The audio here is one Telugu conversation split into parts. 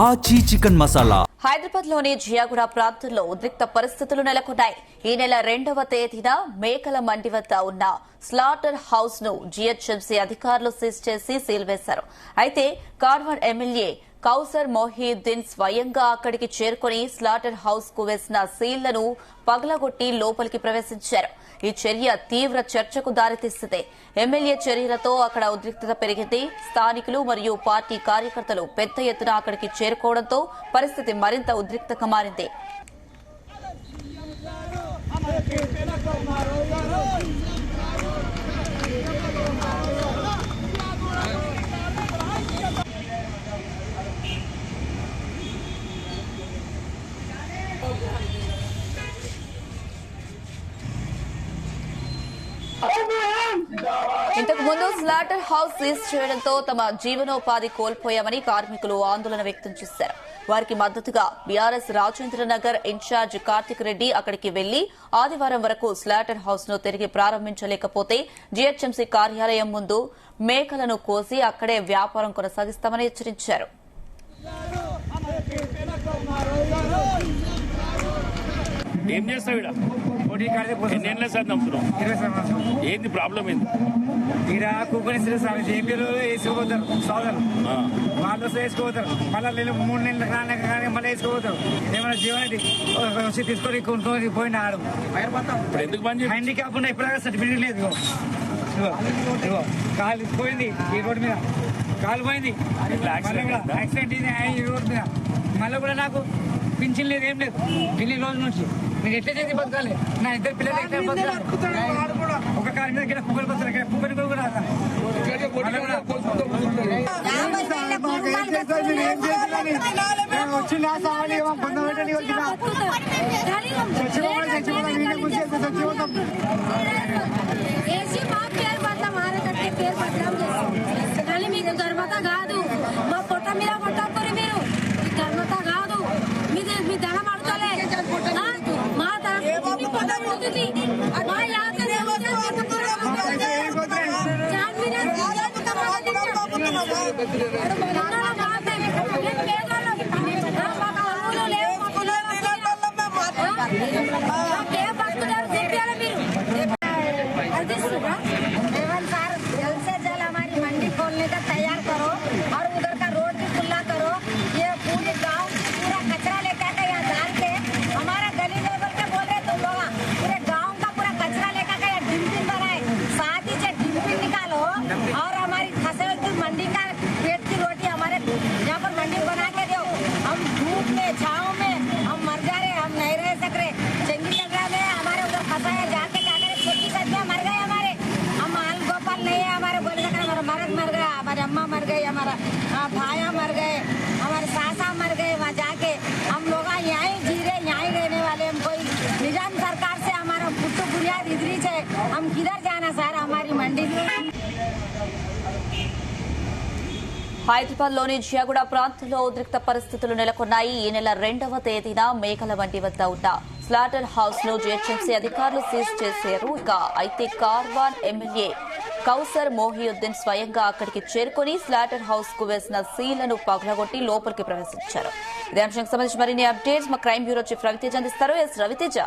ఆచి చికెన్ మసాలా. హైదరాబాద్ లోని జియాగూడ ప్రాంతంలో ఉద్రిక్త పరిస్థితులు నెలకొన్నాయి. ఈ నెల 2వ తేదీన మేకల మండి వద్ద ఉన్న స్లాటర్ హౌస్ ను జీహెచ్ఎంసీ అధికారులు సీజ్ చేసి సీల్ వేశారు. అయితే కార్వాన్ ఎమ్మెల్యే కౌసర్ మొహీయుద్దీన్ స్వయంగా అక్కడికి చేరుకుని స్లాటర్ హౌస్ కు వేసిన సీళ్లను పగలగొట్టి లోపలికి ప్రవేశించారు. ఈ చర్య తీవ్ర చర్చకు దారితీసింది. ఎమ్మెల్యే చర్యలతో అక్కడ ఉద్రిక్తత పెరిగింది. స్థానికులు మరియు పార్టీ కార్యకర్తలు పెద్ద ఎత్తున అక్కడికి చేరుకోవడంతో పరిస్థితి మరింత ఉద్రిక్తంగా మారింది. ఇంతకు ముందు స్లాటర్ హౌస్ సీజ్ చేయడంతో తమ జీవనోపాధి కోల్పోయామని కార్మికులు ఆందోళన వ్యక్తం చేశారు. వారికి మద్దతుగా బీఆర్ఎస్ రాజేంద్రనగర్ ఇన్ఛార్జ్ కార్తిక్ రెడ్డి అక్కడికి వెళ్లి ఆదివారం వరకు స్లాటర్ హౌస్ ను తిరిగి ప్రారంభించలేకపోతే జీహెచ్ఎంసీ కార్యాలయం ముందు మేకలను కోసి అక్కడే వ్యాపారం కొనసాగిస్తామని హెచ్చరించారు. ఏం చేస్తావు ఎన్నేళ్ళ సార్ నమ్ముతున్నాం? ఏంది ప్రాబ్లం? ఏంది వేసుకోపోతారు సోదరు వాళ్ళు వేసుకోపోతారు. మళ్ళీ 3 నెలలు కానీ మళ్ళీ వేసుకోపోతారు. ఏమైనా జీవనది వచ్చి తీసుకొని కొనుక్కొని పోయిన ఆడు ఎందుకు బంద్ హ్యాండిక్యాప్ ఉన్న ఇప్పుడు సర్టిఫికేట్ లేదు. కాలు పోయింది ఈ రోడ్డు మీద, కాలు పోయింది యాక్సిడెంట్ ఈ రోడ్డు మీద. మళ్ళీ కూడా నాకు పింఛన్ లేదు, ఏం లేదు. ఇన్ని రోజుల నుంచి మీరు ఎట్లా చేసి బతకాలి? నా 2 పిల్లలు ఎట్లా బతకాలి? ఒక కారు మీద ఇక్కడ కుక్కలు వస్తారు, ఇక్కడ కుక్కలు కూడా వచ్చిందా సావాలి పొందబెట్టని వచ్చిన మీకు గర్భత కాదు, మా పొట్ట మీద కొట్టకూరి మీరు గర్భత కాదు. మీ ధనం అడతలే మా तैयार करो और उधर का रोड भी खुला करो. ये पूरे गांव पूरा कचरा लेकर के यहाँ डाल के हमारा गली लेवल के बोल रहे तुम लोग पूरे गांव का पूरा कचरा लेकर के यहाँ डिम्पिंग बनाए. शादी से डिम्पिंग निकालो और हमारी फंसे हुई मंडी का पेट की रोटी हमारे यहाँ पर मंडी बना के दो. हम धूप में छाँव में हम मर जा रहे, हम नहीं रह सक रहे. चंगी जगह में हमारे उधर फंसा है, जाके जाकर छोटी सब्जियाँ मर गए हमारे. हम हाल गोपाल नहीं है हमारे, बोले हमारा मर्द मर गया, हमारे अम्मा मर गई, हमारा भाया मर गए, हमारे सासा मर गए. वहाँ जाके हम लोग यहीं जी रहे, यहीं रहने वाले. हम कोई निजाम सरकार से हमारा पुट्टू बुनियाद इधरी से हम किधर जाना सर? हमारी मंडी హైదరాబాద్ లోని జియాగూడ ప్రాంతంలో ఉద్రిక్త పరిస్థితులు నెలకొన్నాయి. ఈ నెల 2వ తేదీన మేకల మండి వద్ద ఉన్న స్లాటర్ హౌస్ ను జీహెచ్ఎంసీ అధికారులు సీజ్ చేశారు. అయితే కార్వాన్ ఎమ్మెల్యే కౌసర్ మొహీయుద్దీన్ స్వయంగా అక్కడికి చేరుకుని స్లాటర్ హౌస్ కు వేసిన సీళ్లను పగలగొట్టి లోపలికి ప్రవేశించారు. ఇదే అంశానికి సంబంధించి మరిన్ని అప్డేట్స్ మా క్రైమ్ బ్యూరో చీఫ్ రవితేజ అందిస్తారు. ఎస్ రవితేజ.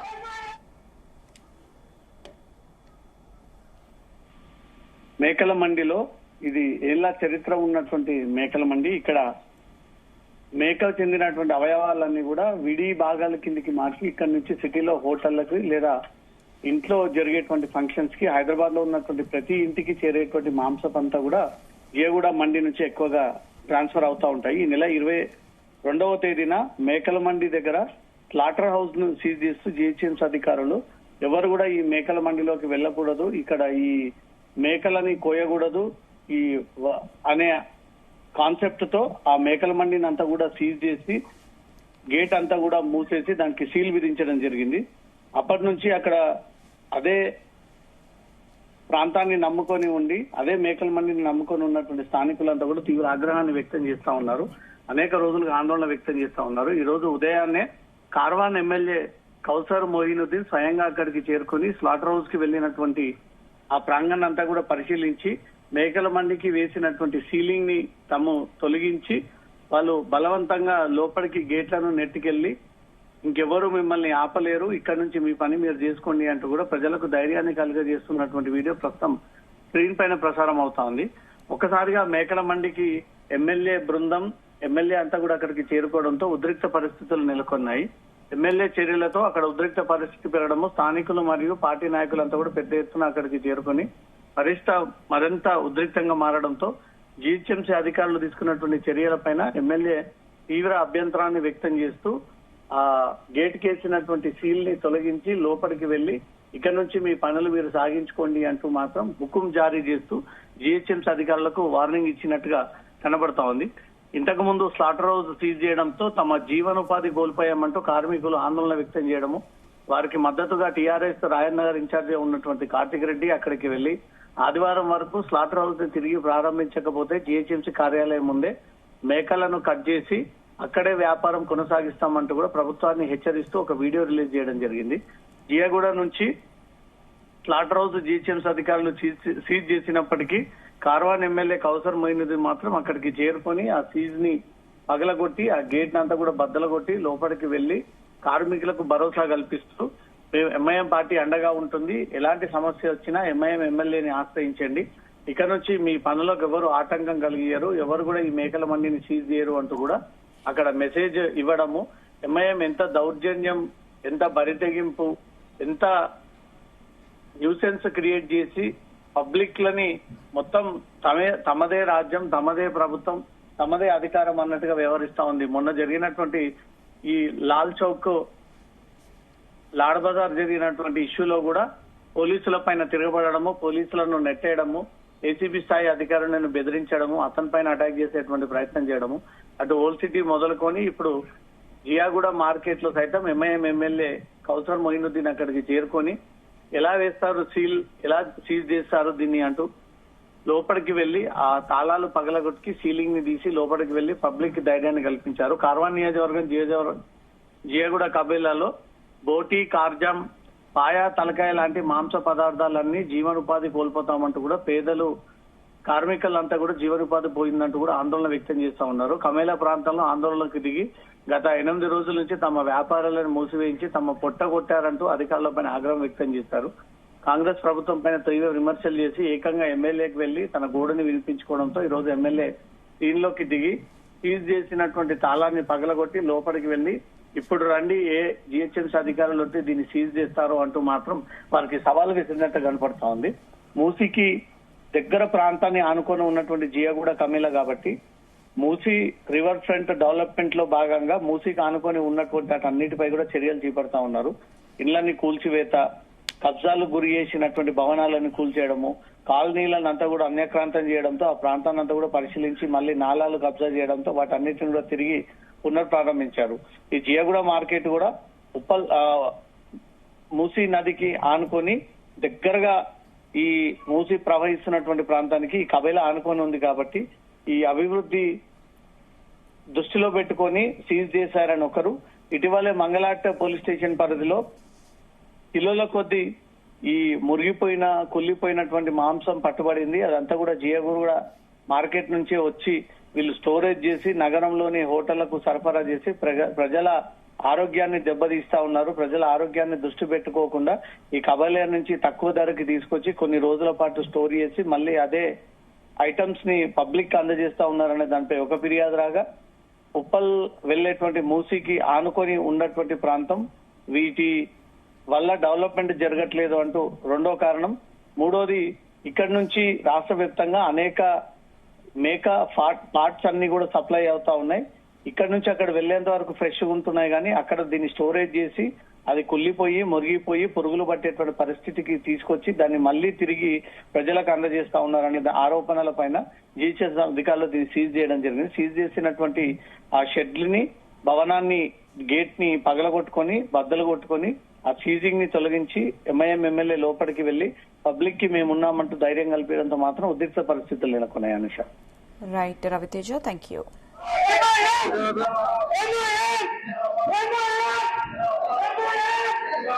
మేకల మండిలో ఇది ఏళ్ల చరిత్ర ఉన్నటువంటి మేకల మండి. ఇక్కడ మేకలు చెందినటువంటి అవయవాలన్నీ కూడా విడి భాగాల కిందికి మార్చి ఇక్కడ నుంచి సిటీలో హోటళ్లకి లేదా ఇంట్లో జరిగేటువంటి ఫంక్షన్స్ కి హైదరాబాద్ లో ఉన్నటువంటి ప్రతి ఇంటికి చేరేటువంటి మాంసపంతా కూడా జియాగూడ మండి నుంచి ఎక్కువగా ట్రాన్స్ఫర్ అవుతా ఉంటాయి. ఈ నెల 22వ తేదీన మేకల మండి దగ్గర స్లాటర్ హౌస్ ను సీజ్ చేస్తూ జీహెచ్ఎంసీ అధికారులు ఎవరు కూడా ఈ మేకల మండిలోకి వెళ్లకూడదు, ఇక్కడ ఈ మేకలని కోయకూడదు ఈ అనే కాన్సెప్ట్ తో ఆ మేకల మండిని అంతా కూడా సీజ్ చేసి గేట్ అంతా కూడా మూసేసి దానికి సీల్ విధించడం జరిగింది. అప్పటి నుంచి అక్కడ అదే ప్రాంతాన్ని నమ్ముకొని ఉండి అదే మేకల మండిని నమ్ముకొని ఉన్నటువంటి స్థానికులంతా కూడా తీవ్ర ఆగ్రహాన్ని వ్యక్తం చేస్తా ఉన్నారు. అనేక రోజులుగా ఆందోళన వ్యక్తం చేస్తా ఉన్నారు. ఈ రోజు ఉదయాన్నే కార్వాన్ ఎమ్మెల్యే కౌసర్ మొహీయుద్దీన్ స్వయంగా అక్కడికి చేరుకుని స్లాటర్ హౌస్ కి వెళ్లినటువంటి ఆ ప్రాంగణం అంతా కూడా పరిశీలించి మేకల మండికి వేసినటువంటి సీలింగ్ ని తాము తొలగించి వాళ్ళు బలవంతంగా లోపలికి గేట్లను నెట్టుకెళ్లి ఇంకెవరు మిమ్మల్ని ఆపలేరు, ఇక్కడ నుంచి మీ పని మీరు చేసుకోండి అంటూ కూడా ప్రజలకు ధైర్యాన్ని కలుగజేస్తున్నటువంటి వీడియో ప్రస్తుతం స్క్రీన్ పైన ప్రసారం అవుతా ఉంది. ఒక్కసారిగా మేకల మండికి ఎమ్మెల్యే బృందం, ఎమ్మెల్యే అంతా కూడా అక్కడికి చేరుకోవడంతో ఉద్రిక్త పరిస్థితులు నెలకొన్నాయి. ఎమ్మెల్యే చర్యలతో అక్కడ ఉద్రిక్త పరిస్థితి పెరగడము, స్థానికులు మరియు పార్టీ నాయకులంతా కూడా పెద్ద ఎత్తున అక్కడికి చేరుకొని మరింత ఉద్రిక్తంగా మారడంతో జీహెచ్ఎంసీ అధికారులు తీసుకున్నటువంటి చర్యలపైన ఎమ్మెల్యే తీవ్ర అభ్యంతరాన్ని వ్యక్తం చేస్తూ ఆ గేట్ కేసినటువంటి సీల్ ని తొలగించి లోపలికి వెళ్లి ఇక్కడ నుంచి మీ పనులు మీరు సాగించుకోండి అంటూ మాత్రం హుకుం జారీ చేస్తూ జీహెచ్ఎంసీ అధికారులకు వార్నింగ్ ఇచ్చినట్టుగా కనబడతా ఉంది. ఇంతకు ముందు స్లాటర్ హౌస్ సీజ్ చేయడంతో తమ జీవనోపాధి కోల్పోయామంటూ కార్మికులు ఆందోళన వ్యక్తం చేయడము, వారికి మద్దతుగా టీఆర్ఎస్ రాయనగర్ ఇన్ఛార్జ్ ఉన్నటువంటి కార్తిక్ రెడ్డి అక్కడికి వెళ్లి ఆదివారం వరకు స్లాటర్ హౌస్ ని తిరిగి ప్రారంభించకపోతే జీహెచ్ఎంసీ కార్యాలయం ముందే మేకలను కట్ చేసి అక్కడే వ్యాపారం కొనసాగిస్తామంటూ కూడా ప్రభుత్వాన్ని హెచ్చరిస్తూ ఒక వీడియో రిలీజ్ చేయడం జరిగింది. జియాగూడ నుంచి స్లాటర్ హౌస్ జీహెచ్ఎంసీ అధికారులు సీజ్ చేసినప్పటికీ కార్వాన్ ఎమ్మెల్యే కౌసర్ మొయినుద్దీన్ మాత్రం అక్కడికి చేరుకొని ఆ సీజ్ ని పగలగొట్టి ఆ గేట్ నంతా కూడా బద్దలగొట్టి లోపలికి వెళ్లి కార్మికులకు భరోసా కల్పిస్తూ ఎంఐఎం పార్టీ అండగా ఉంటుంది, ఎలాంటి సమస్య వచ్చినా ఎంఐఎం ఎమ్మెల్యేని ఆశ్రయించండి, ఇక్కడ నుంచి మీ పనులకు ఎవరు ఆటంకం కలిగియరు, ఎవరు కూడా ఈ మేకల మండిని సీజ్ చేయరు అంటూ కూడా అక్కడ మెసేజ్ ఇవ్వడము, ఎంఐఎం ఎంత దౌర్జన్యం, ఎంత బరితెగింపు, ఎంత న్యూసెన్స్ క్రియేట్ చేసి పబ్లిక్ లని మొత్తం తమదే రాజ్యం, తమదే ప్రభుత్వం, తమదే అధికారం అన్నట్టుగా వ్యవహరిస్తా ఉంది. మొన్న జరిగినటువంటి ఈ లాల్ చౌక్ లాడ్ బజార్ జరిగినటువంటి ఇష్యూలో కూడా పోలీసుల పైన తిరగబడము, పోలీసులను నెట్టేయడము, ఏసీబీ స్థాయి అధికారులను బెదిరించడము, అతని పైన అటాక్ చేసేటువంటి ప్రయత్నం చేయడము, అటు ఓల్డ్ సిటీ మొదలుకొని ఇప్పుడు జియాగూడ మార్కెట్ లో సైతం ఎంఐఎం ఎమ్మెల్యే కౌసర్ మొయినుద్దీన్ అక్కడికి చేరుకొని ఎలా వేస్తారు సీల్, ఎలా సీజ్ చేస్తారు దీన్ని అంటూ లోపలికి వెళ్లి ఆ తాళాలు పగలగొట్టి సీలింగ్ ని తీసి లోపలికి వెళ్లి పబ్లిక్ ధైర్యాన్ని కల్పించారు. కార్వాన్ నియోజకవర్గం జియాగూడ కబేలాలో బోటి, కార్జాం, పాయ, తలకాయ లాంటి మాంస పదార్థాలన్నీ జీవనోపాధి కోల్పోతామంటూ కూడా పేదలు, కార్మికులంతా కూడా జీవనోపాధి పోయిందంటూ కూడా ఆందోళన వ్యక్తం చేస్తా ఉన్నారు. కమేలా ప్రాంతంలో ఆందోళనకు దిగి గత 8 రోజుల నుంచి తమ వ్యాపారాలను మూసివేయించి తమ పొట్ట కొట్టారంటూ అధికారులపైన ఆగ్రహం వ్యక్తం చేశారు. కాంగ్రెస్ ప్రభుత్వం పైన తీవ్ర విమర్శలు చేసి ఏకంగా ఎమ్మెల్యేకి వెళ్లి తన గోడుని వినిపించుకోవడంతో ఈ రోజు ఎమ్మెల్యే దీనిలోకి దిగి సీజ్ చేసినటువంటి తాళాన్ని పగలగొట్టి లోపలికి వెళ్లి ఇప్పుడు రండి ఏ జీహెచ్ఎంసీ అధికారులు వస్తే దీన్ని సీజ్ చేస్తారో అంటూ మాత్రం వారికి సవాల్ విసిరినట్టు కనపడతా ఉంది. మూసీకి దగ్గర ప్రాంతాన్ని ఆనుకొని ఉన్నటువంటి జియాగూడ కమేలా కాబట్టి మూసీ రివర్ ఫ్రంట్ డెవలప్మెంట్ లో భాగంగా మూసీకి ఆనుకొని ఉన్నటువంటి అన్నిటిపై కూడా చర్యలు చేపడతా ఉన్నారు. ఇళ్లని కూల్చివేత, కబ్జాలు గురి చేసినటువంటి భవనాలను కూల్చేయడము, కాలనీలను అంతా కూడా అన్యక్రాంతం చేయడంతో ఆ ప్రాంతాన్ని అంతా కూడా పరిశీలించి మళ్ళీ నాలాలు కబ్జా చేయడంతో వాటన్నిటిని కూడా తిరిగి పునఃప్రారంభించారు. ఈ జియాగూడ మార్కెట్ కూడా మూసీ నదికి ఆనుకొని దగ్గరగా ఈ మూసీ ప్రవహిస్తున్నటువంటి ప్రాంతానికి ఈ కబేలా ఆనుకొని ఉంది కాబట్టి ఈ అభివృద్ధి దృష్టిలో పెట్టుకొని సీజ్ చేశారని ఒకరు, ఇటీవలే మంగళాట్ పోలీస్ స్టేషన్ పరిధిలో కిలోల కొద్ది ఈ మురిగిపోయిన కుళ్ళిపోయినటువంటి మాంసం పట్టుబడింది. అదంతా కూడా జియాగూడ మార్కెట్ నుంచే వచ్చి వీళ్ళు స్టోరేజ్ చేసి నగరంలోని హోటళ్లకు సరఫరా చేసి ప్రజల ఆరోగ్యాన్ని దెబ్బతీస్తా ఉన్నారు. ప్రజల ఆరోగ్యాన్ని దృష్టి పెట్టుకోకుండా ఈ కబేలా నుంచి తక్కువ ధరకి తీసుకొచ్చి కొన్ని రోజుల పాటు స్టోర్ చేసి మళ్ళీ అదే ఐటమ్స్ ని పబ్లిక్ అందజేస్తా ఉన్నారనే దానిపై ఒక ఫిర్యాదు రాగా ఉప్పల్ వెళ్లేటువంటి మూసీకి ఆనుకొని ఉన్నటువంటి ప్రాంతం వీటి వల్ల డెవలప్మెంట్ జరగట్లేదు అంటూ రెండో కారణం. మూడోది ఇక్కడి నుంచి రాష్ట్ర వ్యాప్తంగా అనేక మేక పార్ట్స్ అన్ని కూడా సప్లై అవుతా ఉన్నాయి. ఇక్కడ నుంచి అక్కడ వెళ్లేంత వరకు ఫ్రెష్ ఉంటున్నాయి కానీ అక్కడ దీన్ని స్టోరేజ్ చేసి అది కుళ్ళిపోయి మురిగిపోయి పురుగులు పట్టేటువంటి పరిస్థితికి తీసుకొచ్చి దాన్ని మళ్లీ తిరిగి ప్రజలకు అందజేస్తా ఉన్నారనే ఆరోపణల పైన జీహెచ్ఎంసీ అధికారులు దీన్ని సీజ్ చేయడం జరిగింది. సీజ్ చేసినటువంటి ఆ షెడ్లని, భవనాన్ని, గేట్ ని పగలగొట్టుకొని బద్దలు కొట్టుకొని ఆ సీజింగ్ ని తొలగించి ఎంఐఎం ఎమ్మెల్యే లోపలికి వెళ్లి పబ్లిక్ కి మేమున్నామంటూ ధైర్యం కల్పించడంతో మాత్రం ఉద్రిక్త పరిస్థితులు నెలకొన్నాయి. Anusha. Right Raviteja, thank you.